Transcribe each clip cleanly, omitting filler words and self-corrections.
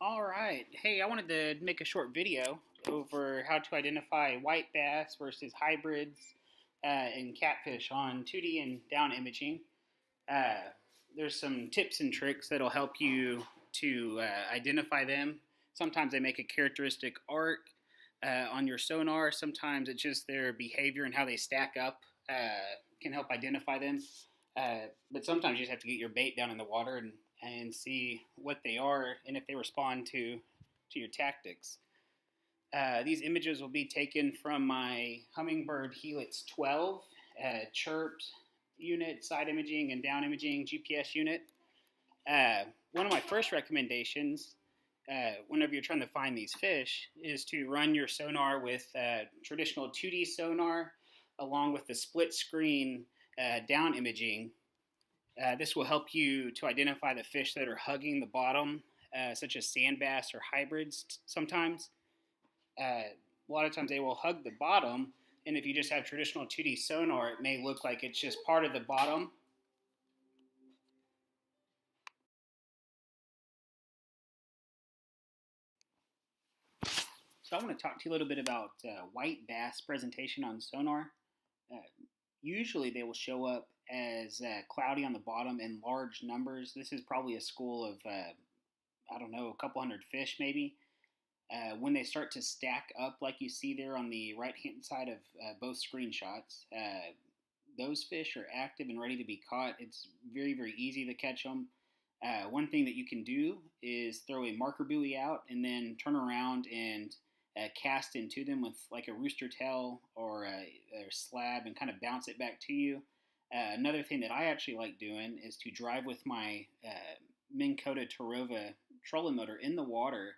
All right. Hey, I wanted to make a short video over how to identify white bass versus hybrids and catfish on 2D and down imaging. Uh, there's some tips and tricks that'll help you to identify them. Sometimes they make a characteristic arc on your sonar. Sometimes it's just their behavior and how they stack up can help identify them. But sometimes you just have to get your bait down in the water and see what they are and if they respond to your tactics. These images will be taken from my Humminbird Helix 12 chirped unit, side imaging, and down imaging GPS unit. One of my first recommendations whenever you're trying to find these fish is to run your sonar with traditional 2D sonar along with the split screen down imaging. This will help you to identify the fish that are hugging the bottom, such as sand bass or hybrids sometimes. A lot of times they will hug the bottom, and if you just have traditional 2D sonar, it may look like it's just part of the bottom. So I want to talk to you a little bit about white bass presentation on sonar. Uh, Usually they will show up as cloudy on the bottom in large numbers. This is probably a school of, I don't know, a couple hundred fish maybe. When they start to stack up like you see there on the right hand side of both screenshots, those fish are active and ready to be caught. It's very, very easy to catch them. One thing that you can do is throw a marker buoy out and then turn around and cast into them with like a rooster tail or a slab and kind of bounce it back to you. Another thing that I actually like doing is to drive with my Minn Kota Tarova trolling motor in the water,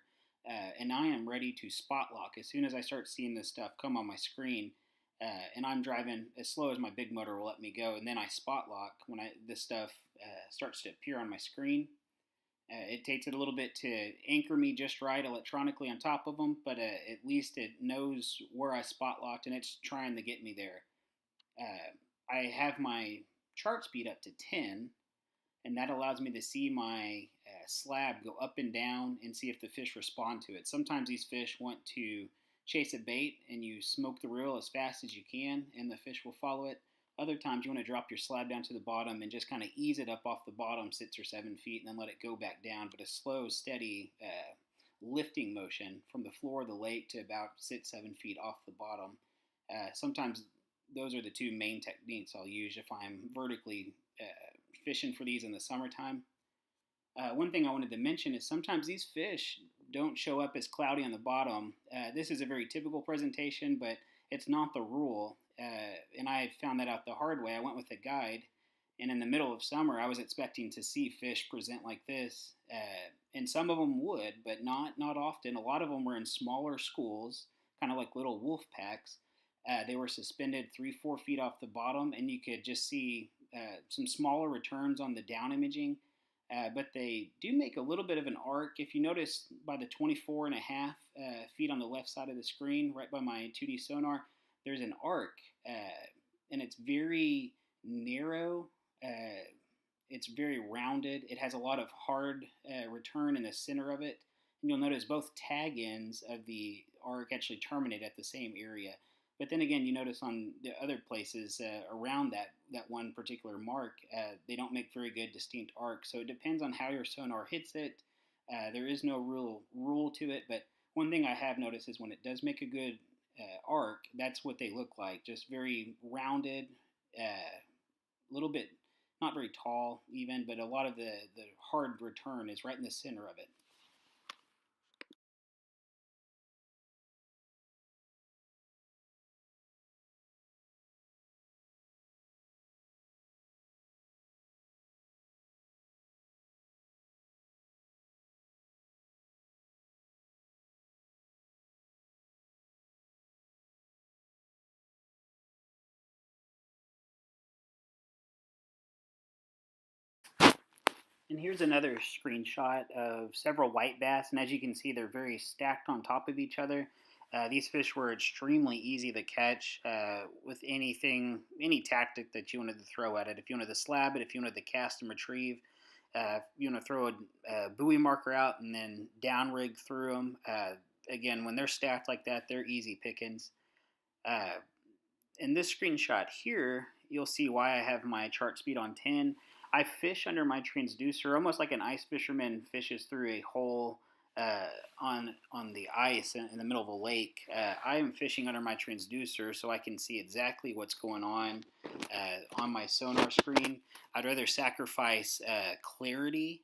and I am ready to spot lock as soon as I start seeing this stuff come on my screen. And I'm driving as slow as my big motor will let me go, and then I spot lock when this stuff starts to appear on my screen. It takes it a little bit to anchor me just right electronically on top of them, but at least it knows where I spot locked and it's trying to get me there. I have my chart speed up to 10, and that allows me to see my slab go up and down and see if the fish respond to it. Sometimes these fish want to chase a bait and you smoke the reel as fast as you can and the fish will follow it. Other times you want to drop your slab down to the bottom and just kind of ease it up off the bottom 6 or 7 feet and then let it go back down, but a slow, steady lifting motion from the floor of the lake to about 6, 7 feet off the bottom. Sometimes those are the two main techniques I'll use if I'm vertically fishing for these in the summertime. One thing I wanted to mention is sometimes these fish don't show up as cloudy on the bottom. This is a very typical presentation, but it's not the rule. And I found that out the hard way. I went with a guide, and in the middle of summer, I was expecting to see fish present like this. And some of them would, but not often. A lot of them were in smaller schools, kind of like little wolf packs. They were suspended 3-4 feet off the bottom, and you could just see some smaller returns on the down imaging. But they do make a little bit of an arc. If you notice by the 24 and a half feet on the left side of the screen, right by my 2D sonar, there's an arc, and it's very narrow. It's very rounded. It has a lot of hard return in the center of it. And you'll notice both tag ends of the arc actually terminate at the same area. But then again, you notice on the other places around that one particular mark, they don't make very good distinct arcs. So it depends on how your sonar hits it. There is no real rule to it, but one thing I have noticed is when it does make a good arc, that's what they look like. Just very rounded, a little bit, not very tall even, but a lot of the hard return is right in the center of it. And here's another screenshot of several white bass, and as you can see, they're very stacked on top of each other. These fish were extremely easy to catch with any tactic that you wanted to throw at it. If you wanted to slab it, if you wanted to cast and retrieve, You want to throw a buoy marker out and then down rig through them. Again, when they're stacked like that, they're easy pickings. Uh, in this screenshot here, you'll see why I have my chart speed on 10. I fish under my transducer almost like an ice fisherman fishes through a hole uh, on the ice in the middle of a lake. I am fishing under my transducer so I can see exactly what's going on my sonar screen. I'd rather sacrifice clarity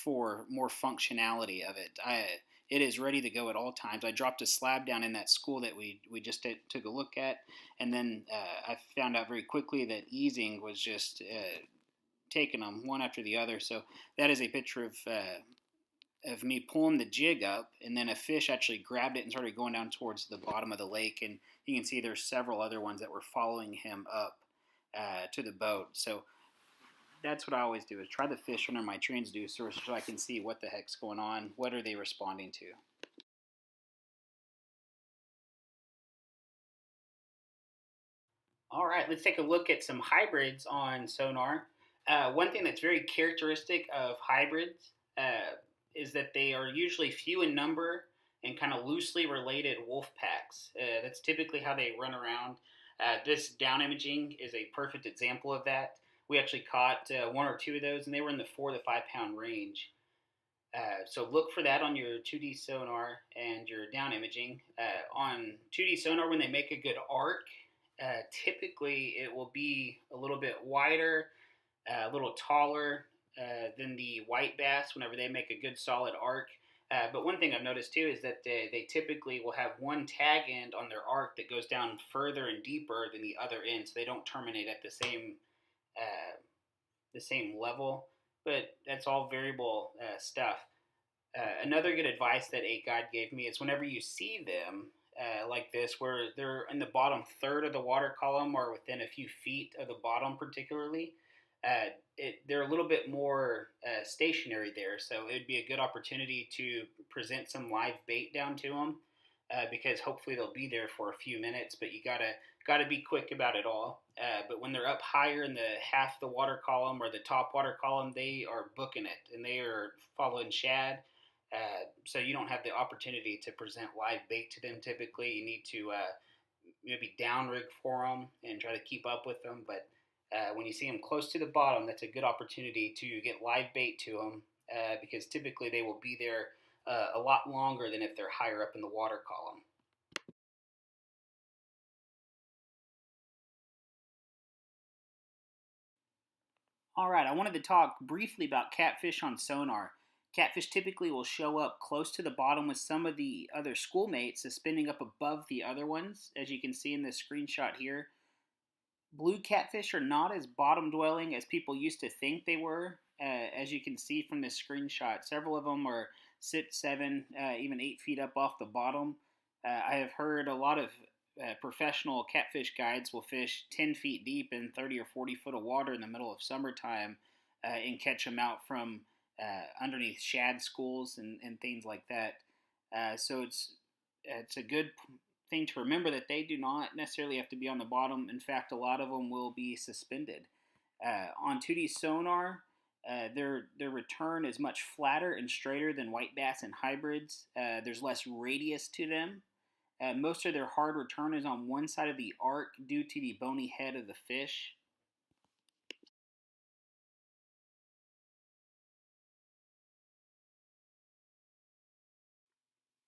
for more functionality of it. It is ready to go at all times. I dropped a slab down in that school that we just took a look at, and then I found out very quickly that easing was just taking them one after the other. So that is a picture of me pulling the jig up, and then a fish actually grabbed it and started going down towards the bottom of the lake. And you can see there's several other ones that were following him up to the boat. So that's what I always do, is try the fish under my transducer so I can see what the heck's going on, what are they responding to. All right, let's take a look at some hybrids on Sonar. One thing that's very characteristic of hybrids is that they are usually few in number and kind of loosely related wolf packs. That's typically how they run around. This down imaging is a perfect example of that. We actually caught one or two of those, and they were in the 4 to 5 pound range. So look for that on your 2D sonar and your down imaging. On 2D sonar, when they make a good arc, typically it will be a little bit wider, a little taller than the white bass whenever they make a good solid arc. But one thing I've noticed too is that they typically will have one tag end on their arc that goes down further and deeper than the other end, so they don't terminate at the same level. But that's all variable stuff. Another good advice that a guide gave me is whenever you see them like this, where they're in the bottom third of the water column or within a few feet of the bottom, particularly, they're a little bit more stationary there. So it would be a good opportunity to present some live bait down to them because hopefully they'll be there for a few minutes. But you gotta be quick about it all. But when they're up higher in the half the water column or the top water column, they are booking it and they are following shad. So you don't have the opportunity to present live bait to them. Typically, you need to maybe down rig for them and try to keep up with them. But when you see them close to the bottom, that's a good opportunity to get live bait to them because typically they will be there a lot longer than if they're higher up in the water column. All right, I wanted to talk briefly about catfish on sonar. Catfish typically will show up close to the bottom with some of the other schoolmates suspending up above the other ones, as you can see in this screenshot here. Blue catfish are not as bottom dwelling as people used to think they were. As you can see from this screenshot, several of them are 6, 7, even 8 feet up off the bottom. I have heard a lot of professional catfish guides will fish 10 feet deep in 30 or 40 foot of water in the middle of summertime and catch them out from underneath shad schools and things like that. So it's a good thing to remember that they do not necessarily have to be on the bottom. In fact, a lot of them will be suspended. On 2D sonar, their return is much flatter and straighter than white bass and hybrids. There's less radius to them. Most of their hard return is on one side of the arc due to the bony head of the fish.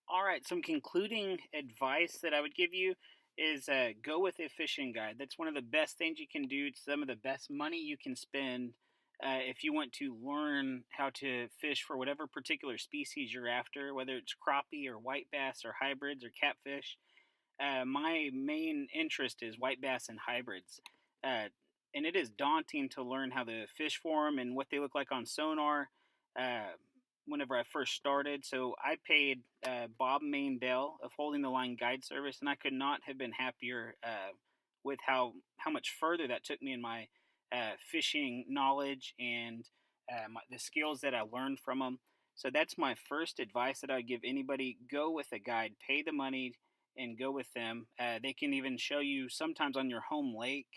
All right, some concluding advice that I would give you is go with a fishing guide. That's one of the best things you can do. It's some of the best money you can spend if you want to learn how to fish for whatever particular species you're after, whether it's crappie or white bass or hybrids or catfish. My main interest is white bass and hybrids. And it is daunting to learn how to fish for them and what they look like on sonar uh, whenever I first started. So I paid Bob Mandel of Holding the Line Guide Service, and I could not have been happier with how much further that took me in my fishing knowledge and the skills that I learned from them. So that's my first advice that I would give anybody. Go with a guide, pay the money, and go with them. They can even show you sometimes on your home lake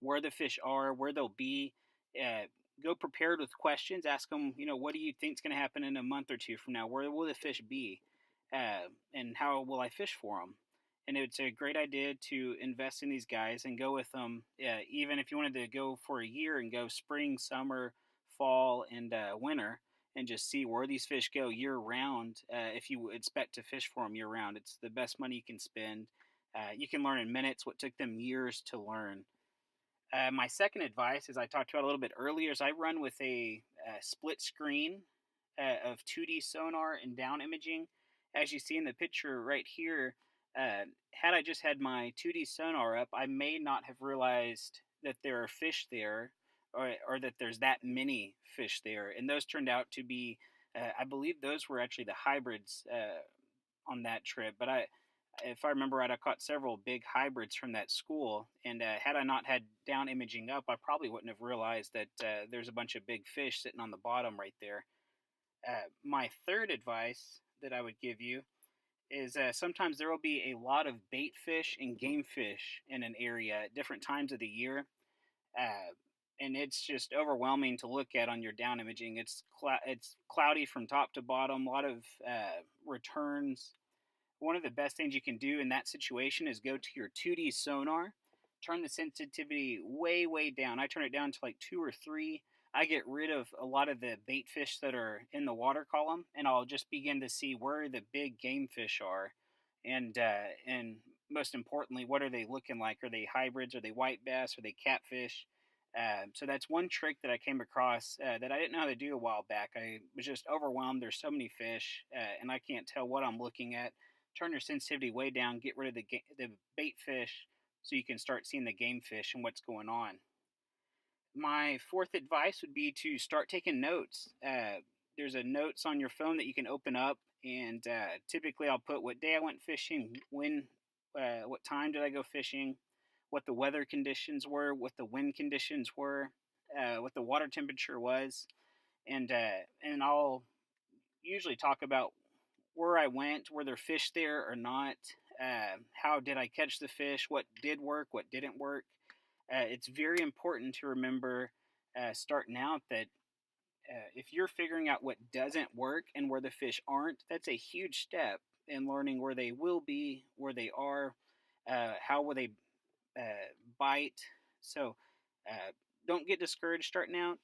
where the fish are, where they'll be. go prepared with questions. Ask them, what do you think is going to happen in a month or two from now? Where will the fish be? And how will I fish for them? And it's a great idea to invest in these guys and go with them. Even if you wanted to go for a year and go spring, summer, fall, and winter, and just see where these fish go year round. If you expect to fish for them year round, it's the best money you can spend. You can learn in minutes what took them years to learn. My second advice, as I talked about a little bit earlier, is I run with a split screen of 2D sonar and down imaging. As you see in the picture right here, had I just had my 2D sonar up, I may not have realized that there are fish there, or that there's that many fish there. And those turned out to be, I believe those were actually the hybrids on that trip. But if I remember right, I caught several big hybrids from that school, and had I not had down imaging up, I probably wouldn't have realized that there's a bunch of big fish sitting on the bottom right there. My third advice that I would give you is sometimes there will be a lot of bait fish and game fish in an area at different times of the year, uh, and it's just overwhelming to look at on your down imaging. It's cloudy from top to bottom, a lot of returns. One of the best things you can do in that situation is go to your 2D sonar, turn the sensitivity way, way down. I turn it down to like 2 or 3. I get rid of a lot of the bait fish that are in the water column, and I'll just begin to see where the big game fish are, and most importantly, what are they looking like? Are they hybrids? Are they white bass? Are they catfish? So that's one trick that I came across that I didn't know how to do a while back. I was just overwhelmed. There's so many fish, and I can't tell what I'm looking at. Turn your sensitivity way down. Get rid of the bait fish so you can start seeing the game fish and what's going on. My fourth advice would be to start taking notes. There's a notes on your phone that you can open up, and typically I'll put what day I went fishing, what time did I go fishing, what the weather conditions were, what the wind conditions were, what the water temperature was, and I'll usually talk about where I went, were there fish there or not, how did I catch the fish, what did work, what didn't work. It's very important to remember starting out that if you're figuring out what doesn't work and where the fish aren't, that's a huge step in learning where they will be, where they are, how will they bite. So don't get discouraged starting out.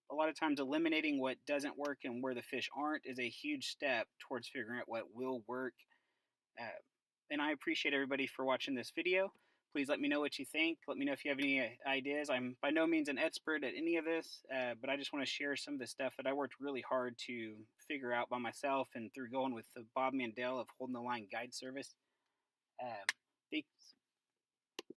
A lot of times, eliminating what doesn't work and where the fish aren't is a huge step towards figuring out what will work. Uh, and I appreciate everybody for watching this video. Please let me know what you think. Let me know if you have any ideas. I'm by no means an expert at any of this, but I just want to share some of the stuff that I worked really hard to figure out by myself and through going with the Bob Mandel of Holding the Line Guide Service. Thanks